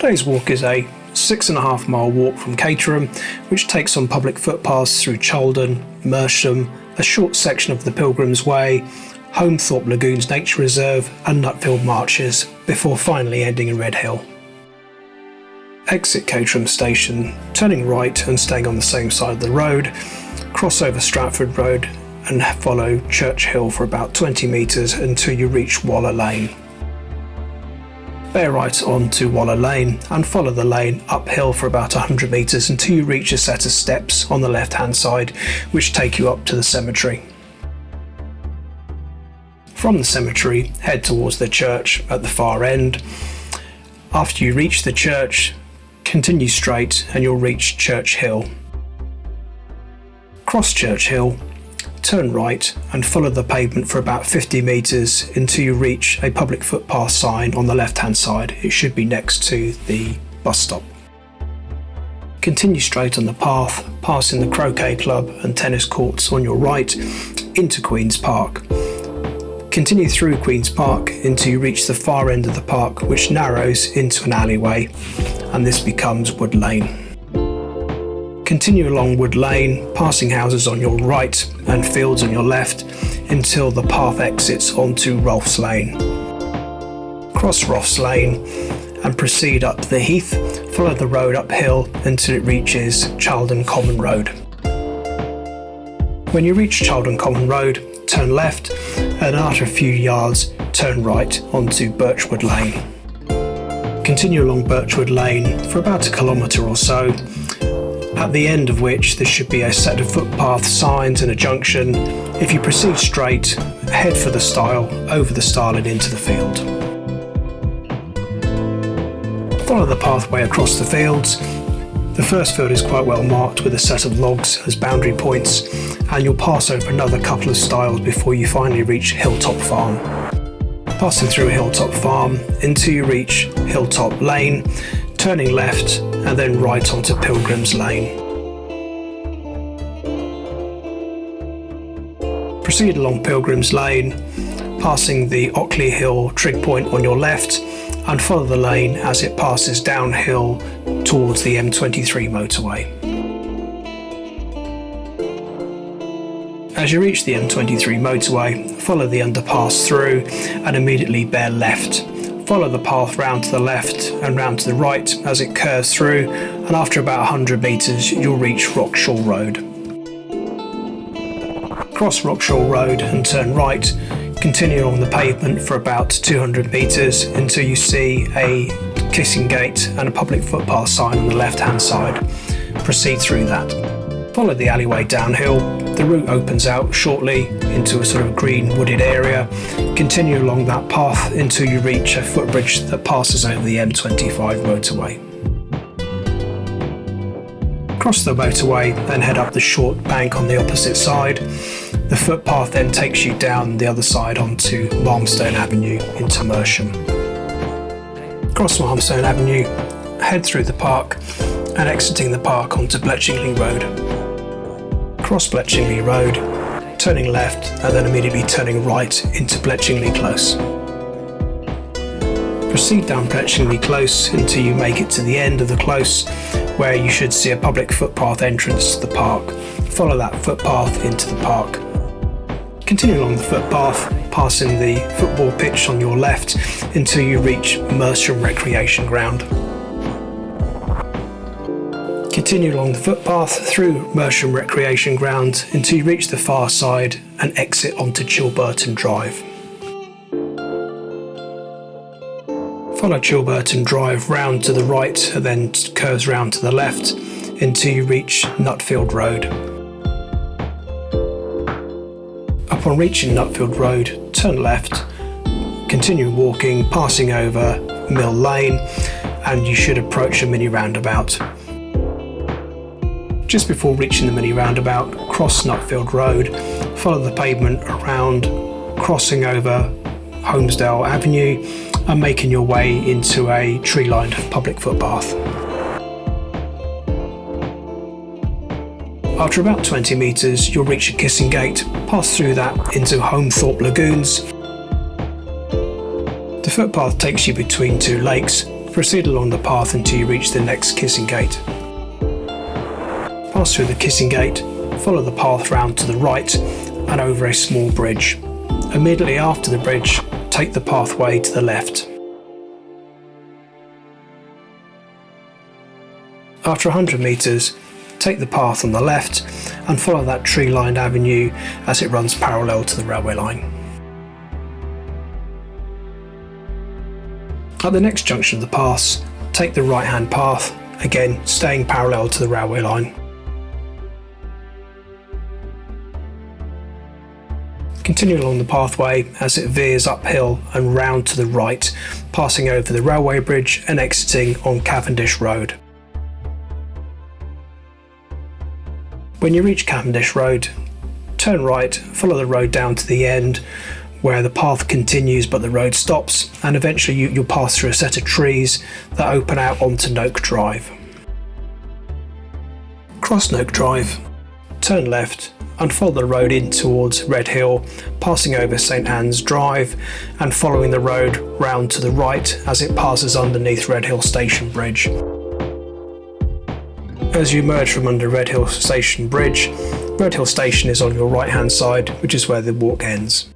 Today's walk is a 6.5 mile walk from Caterham, which takes on public footpaths through Chalden, Mersham, a short section of the Pilgrim's Way, Holmthorpe Lagoons Nature Reserve and Nutfield Marches, before finally ending in Redhill. Exit Caterham Station, turning right and staying on the same side of the road, cross over Stratford Road and follow Church Hill for about 20 metres until you reach Waller Lane. Bear right onto Waller Lane and follow the lane uphill for about 100 metres until you reach a set of steps on the left hand side which take you up to the cemetery. From the cemetery, head towards the church at the far end. After you reach the church, continue straight and you'll reach Church Hill. Cross Church Hill, turn right and follow the pavement for about 50 metres until you reach a public footpath sign on the left hand side. It should be next to the bus stop. Continue straight on the path, passing the croquet club and tennis courts on your right into Queen's Park. Continue through Queen's Park until you reach the far end of the park, which narrows into an alleyway, and this becomes Wood Lane. Continue along Wood Lane, passing houses on your right and fields on your left until the path exits onto Rolfs Lane. Cross Rolfs Lane and proceed up the heath, follow the road uphill until it reaches Chalden Common Road. When you reach Chalden Common Road, turn left and after a few yards turn right onto Birchwood Lane. Continue along Birchwood Lane for about 1 kilometre or so, at the end of which there should be a set of footpath signs and a junction. If you proceed straight, head for the stile, over the stile and into the field. Follow the pathway across the fields. The first field is quite well marked with a set of logs as boundary points, and you'll pass over another couple of stiles before you finally reach Hilltop Farm. Passing through Hilltop Farm until you reach Hilltop Lane, turning left and then right onto Pilgrim's Lane. Proceed along Pilgrim's Lane, passing the Ockley Hill trig point on your left and follow the lane as it passes downhill towards the M23 motorway. As you reach the M23 motorway, follow the underpass through and immediately bear left. Follow the path round to the left and round to the right as it curves through, and after about 100 metres you'll reach Rockshaw Road. Cross Rockshaw Road and turn right, continue along the pavement for about 200 metres until you see a kissing gate and a public footpath sign on the left hand side. Proceed through that. Follow the alleyway downhill. The route opens out shortly into a sort of green wooded area. Continue along that path until you reach a footbridge that passes over the M25 motorway. Cross the motorway, then head up the short bank on the opposite side. The footpath then takes you down the other side onto Malmstone Avenue into Mersham. Cross Malmstone Avenue, head through the park and exiting the park onto Bletchingley Road. Cross Bletchingley Road, turning left and then immediately turning right into Bletchingley Close. Proceed down Bletchingley Close until you make it to the end of the close, where you should see a public footpath entrance to the park. Follow that footpath into the park. Continue along the footpath, passing the football pitch on your left until you reach Mersham Recreation Ground. Continue along the footpath through Mersham Recreation Ground until you reach the far side and exit onto Chilburton Drive. Follow Chilburton Drive round to the right and then curves round to the left until you reach Nutfield Road. Upon reaching Nutfield Road, turn left, continue walking, passing over Mill Lane, and you should approach a mini roundabout. Just before reaching the mini roundabout, cross Nutfield Road, follow the pavement around, crossing over Holmesdale Avenue and making your way into a tree-lined public footpath. After about 20 metres, you'll reach a kissing gate, pass through that into Holmthorpe Lagoons. The footpath takes you between two lakes, Proceed along the path until you reach the next kissing gate. Pass through the kissing gate, follow the path round to the right and over a small bridge. Immediately after the bridge, take the pathway to the left. After 100 metres, take the path on the left and follow that tree-lined avenue as it runs parallel to the railway line. At the next junction of the pass, take the right-hand path, again staying parallel to the railway line. Continue along the pathway as it veers uphill and round to the right, passing over the railway bridge and exiting on Cavendish Road. When you reach Cavendish Road, turn right, follow the road down to the end where the path continues but the road stops, and eventually you'll pass through a set of trees that open out onto Noak Drive. Cross Noak Drive, turn left and follow the road in towards Redhill, passing over St Anne's Drive and following the road round to the right as it passes underneath Redhill Station Bridge. As you emerge from under Redhill Station Bridge, Redhill Station is on your right hand side, which is where the walk ends.